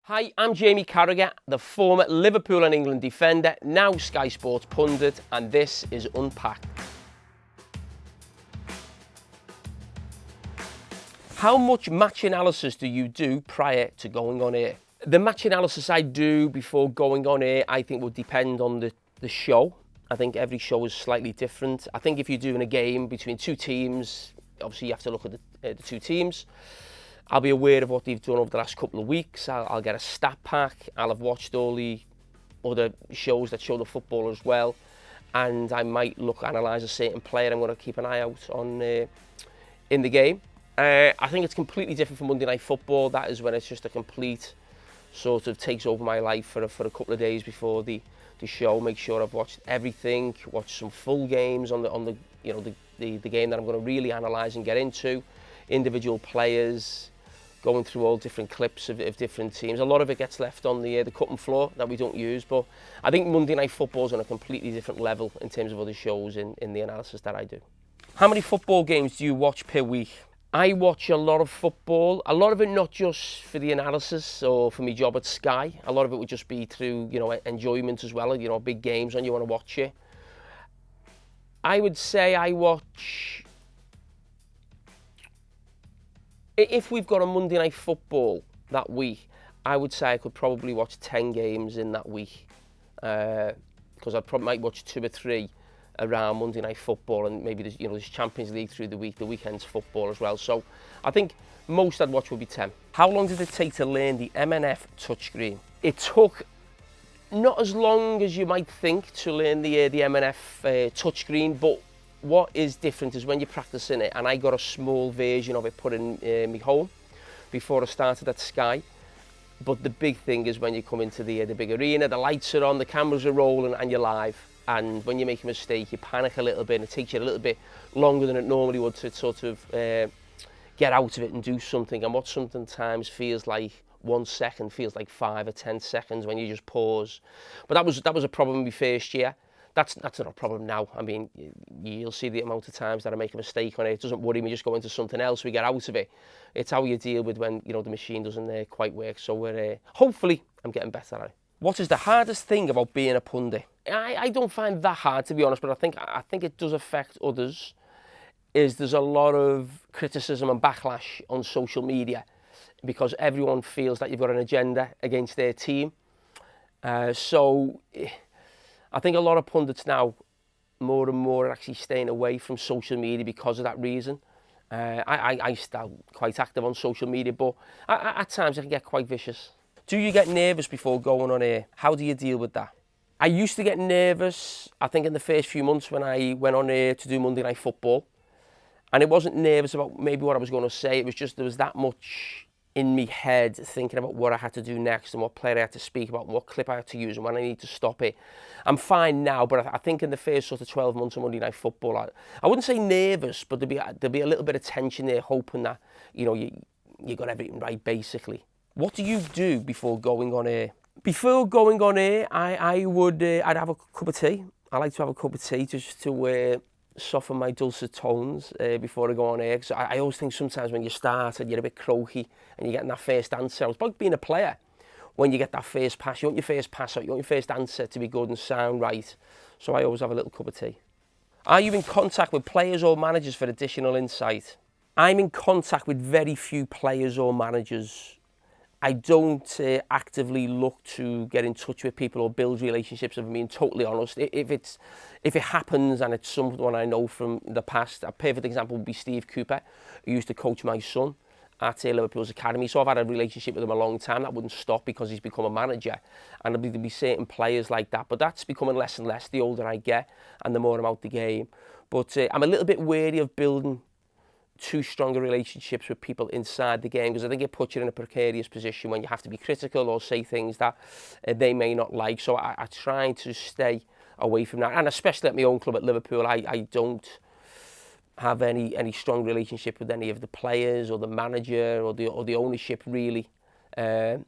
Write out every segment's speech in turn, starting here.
Hi, I'm Jamie Carragher, the former Liverpool and England defender, now Sky Sports pundit, and this is Unpacked. How much match analysis do you do prior to going on air? The match analysis I do before going on air, I think, will depend on the show. I think every show is slightly different. I think if you're doing a game between two teams, obviously you have to look at the two teams. I'll be aware of what they've done over the last couple of weeks. I'll get a stat pack. I'll have watched all the other shows that show the football as well. And I might analyse a certain player I'm going to keep an eye out on in the game. I think it's completely different from Monday Night Football. That is when it's just a complete sort of takes over my life for a couple of days before the show. Make sure I've watched everything, watched some full games on the game that I'm going to really analyse and get into, individual players, going through all different clips of different teams. A lot of it gets left on the cutting floor that we don't use, but I think Monday Night Football is on a completely different level in terms of other shows in the analysis that I do. How many football games do you watch per week? I watch a lot of football, a lot of it not just for the analysis or for my job at Sky. A lot of it would just be through, enjoyment as well, big games when you want to watch it. I would say I watch, if we've got a Monday Night Football that week, I would say I could probably watch 10 games in that week, because I probably might watch 2 or 3 around Monday Night Football, and maybe there's Champions League through the week, the weekend's football as well. So I think most I'd watch would be 10. How long did it take to learn the MNF touchscreen? It took not as long as you might think to learn the MNF touchscreen, but what is different is when you're practicing it, and I got a small version of it put in my home before I started at Sky. But the big thing is when you come into the big arena, the lights are on, the cameras are rolling, and you're live. And when you make a mistake, you panic a little bit, and it takes you a little bit longer than it normally would to sort of get out of it and do something. And what sometimes feels like 1 second feels like 5 or 10 seconds when you just pause. But that was a problem in my first year. That's not a problem now. I mean, you'll see the amount of times that I make a mistake on it. It doesn't worry me, just go into something else, we get out of it. It's how you deal with when the machine doesn't quite work. So hopefully I'm getting better at it. What is the hardest thing about being a pundit? I don't find that hard, to be honest, but I think it does affect others. There's a lot of criticism and backlash on social media because everyone feels that you've got an agenda against their team. So I think a lot of pundits now, more and more, are actually staying away from social media because of that reason. I still quite active on social media, but at times I can get quite vicious. Do you get nervous before going on air? How do you deal with that? I used to get nervous, I think, in the first few months when I went on air to do Monday Night Football. And it wasn't nervous about maybe what I was going to say. It was just there was that much in me head thinking about what I had to do next and what player I had to speak about and what clip I had to use and when I need to stop it. I'm fine now, but I think in the first sort of 12 months of Monday Night Football, I wouldn't say nervous, but there'd be a little bit of tension there, hoping that, you got everything right, basically. What do you do before going on air? Before going on air, I'd have a cup of tea. I like to have a cup of tea just to soften my dulcet tones before I go on air. Because I always think sometimes when you start and you're a bit croaky and you're getting that first answer, it's like being a player. When you get that first pass, you want your first pass out, you want your first answer to be good and sound right. So I always have a little cup of tea. Are you in contact with players or managers for additional insight? I'm in contact with very few players or managers. I don't actively look to get in touch with people or build relationships, if I'm being totally honest. If it happens and it's someone I know from the past, a perfect example would be Steve Cooper, who used to coach my son at Liverpool's academy. So I've had a relationship with him a long time. That wouldn't stop because he's become a manager. And there'll be certain players like that. But that's becoming less and less the older I get and the more I'm out the game. But I'm a little bit wary of building too stronger relationships with people inside the game, because I think it puts you in a precarious position when you have to be critical or say things that they may not like. So I try to stay away from that, and especially at my own club at Liverpool, I don't have any strong relationship with any of the players or the manager or the ownership really. I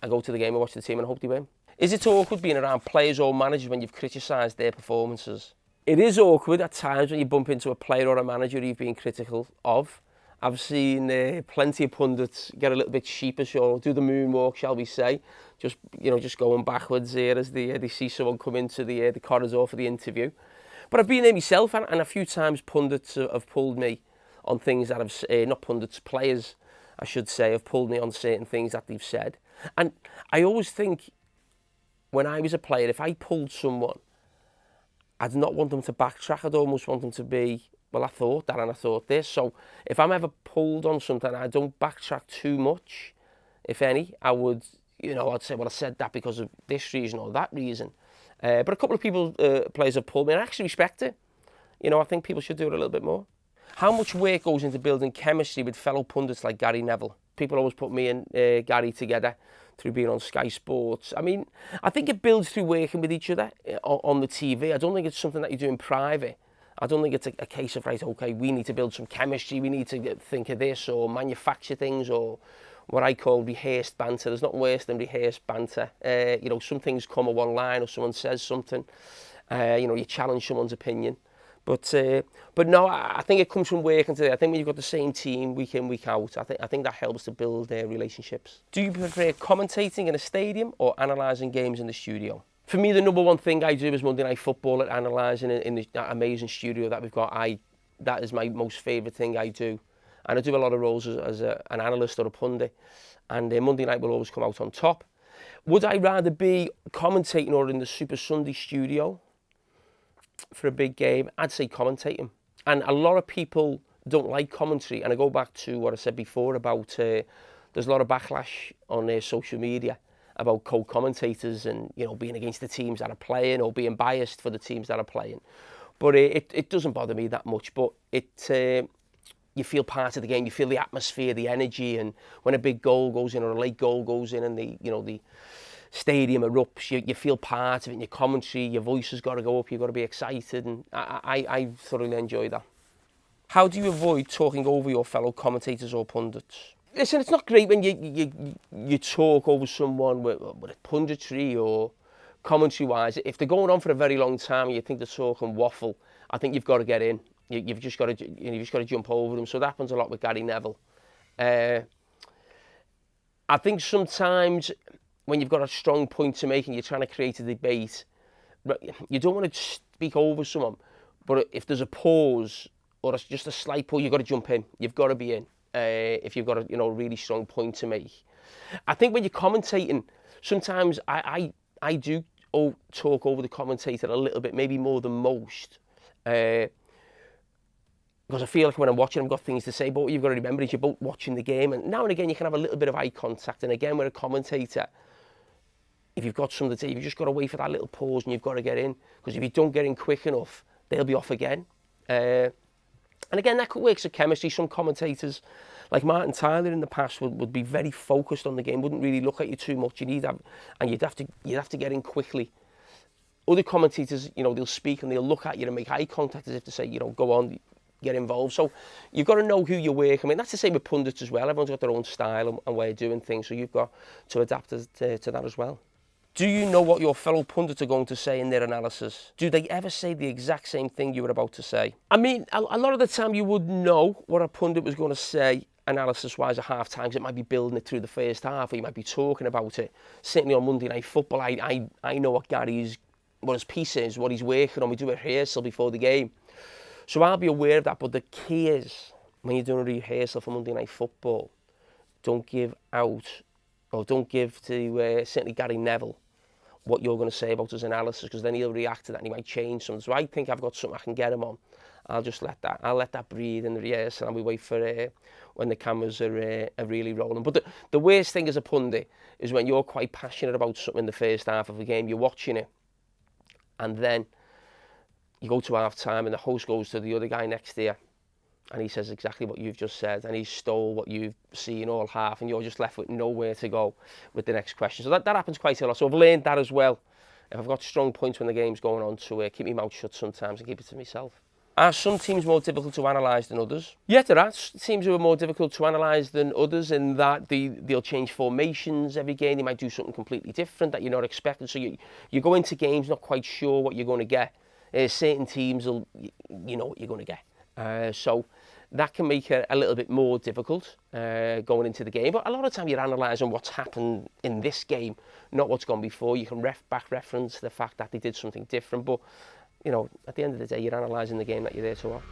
go to the game and watch the team and hope they win. Is it awkward being around players or managers when you've criticised their performances? It is awkward at times when you bump into a player or a manager you've been critical of. I've seen plenty of pundits get a little bit sheepish or do the moonwalk, shall we say, just going backwards here as they see someone come into the corridor for the interview. But I've been there myself, and a few times pundits have pulled me on things that I've not pundits, players, I should say, have pulled me on certain things that they've said. And I always think, when I was a player, if I pulled someone, I'd not want them to backtrack. I'd almost want them to be, well, I thought that and I thought this. So if I'm ever pulled on something, I don't backtrack too much, if any. I would, I'd say, well, I said that because of this reason or that reason. But a couple of players have pulled me, and I actually respect it. I think people should do it a little bit more. How much work goes into building chemistry with fellow pundits like Gary Neville? People always put me and Gary together through being on Sky Sports. I mean, I think it builds through working with each other on the TV. I don't think it's something that you do in private. I don't think it's a case of, right, okay, we need to build some chemistry, we need to think of this or manufacture things, or what I call rehearsed banter. There's nothing worse than rehearsed banter. Some things come at one line or someone says something, you challenge someone's opinion. But no, I think it comes from working together. I think when you've got the same team week in, week out, I think that helps to build relationships. Do you prefer commentating in a stadium or analysing games in the studio? For me, the number one thing I do is Monday Night Football and analysing in that amazing studio that we've got. That is my most favourite thing I do. And I do a lot of roles as an analyst or a pundit. And Monday night will always come out on top. Would I rather be commentating or in the Super Sunday studio for a big game? I'd say commentating. And a lot of people don't like commentary. And I go back to what I said before about there's a lot of backlash on social media about co-commentators and being against the teams that are playing or being biased for the teams that are playing. But it doesn't bother me that much. But you feel part of the game. You feel the atmosphere, the energy, and when a big goal goes in or a late goal goes in and the stadium erupts, you feel part of it in your commentary. Your voice has got to go up. You've got to be excited, and I thoroughly enjoy that. How do you avoid talking over your fellow commentators or pundits? Listen, it's not great when you talk over someone with punditry or commentary-wise. If they're going on for a very long time and you think they're talking waffle, I think you've got to get in. You've just got to jump over them. So that happens a lot with Gary Neville. I think sometimes when you've got a strong point to make and you're trying to create a debate, you don't want to speak over someone. But if there's a pause or just a slight pause, you've got to jump in. You've got to be in if you've got a really strong point to make. I think when you're commentating, sometimes I do talk over the commentator a little bit, maybe more than most. Because I feel like when I'm watching, I've got things to say. But what you've got to remember is you're both watching the game. And now and again, you can have a little bit of eye contact. And again, with a commentator, if you've got something to say, you've just got to wait for that little pause and you've got to get in. Because if you don't get in quick enough, they'll be off again. And again, that works at chemistry. Some commentators, like Martin Tyler in the past, would be very focused on the game, wouldn't really look at you too much. You'd have to get in quickly. Other commentators, they'll speak and they'll look at you and make eye contact as if to say, go on, get involved. So you've got to know who you're working. I mean, that's the same with pundits as well. Everyone's got their own style and way of doing things, so you've got to adapt to that as well. Do you know what your fellow pundits are going to say in their analysis? Do they ever say the exact same thing you were about to say? I mean, a lot of the time you would know what a pundit was going to say analysis-wise at half-time, because it might be building it through the first half, or you might be talking about it. Certainly on Monday Night Football, I know what his piece is, what he's working on. We do a rehearsal before the game. So I'll be aware of that, but the key is, when you're doing a rehearsal for Monday Night Football, don't give to certainly Gary Neville what you're going to say about his analysis, because then he'll react to that and he might change something. So I think I've got something I can get him on. I'll let that breathe in the rehearsal, and we wait for when the cameras are really rolling. But the worst thing as a pundit is when you're quite passionate about something in the first half of a game, you're watching it, and then you go to half time and the host goes to the other guy next to you and he says exactly what you've just said, and he stole what you've seen all half, and you're just left with nowhere to go with the next question. So that happens quite a lot. So I've learned that as well. If I've got strong points when the game's going on, to keep my mouth shut sometimes and keep it to myself. Are some teams more difficult to analyse than others? Yeah, there are teams who are more difficult to analyse than others, in that they'll change formations every game. They might do something completely different that you're not expecting. So you go into games not quite sure what you're going to get. Certain teams, you know what you're going to get. So that can make it a little bit more difficult going into the game. But a lot of time you're analysing what's happened in this game, not what's gone before. You can back-reference the fact that they did something different. But, you know, at the end of the day, you're analysing the game that you're there to watch.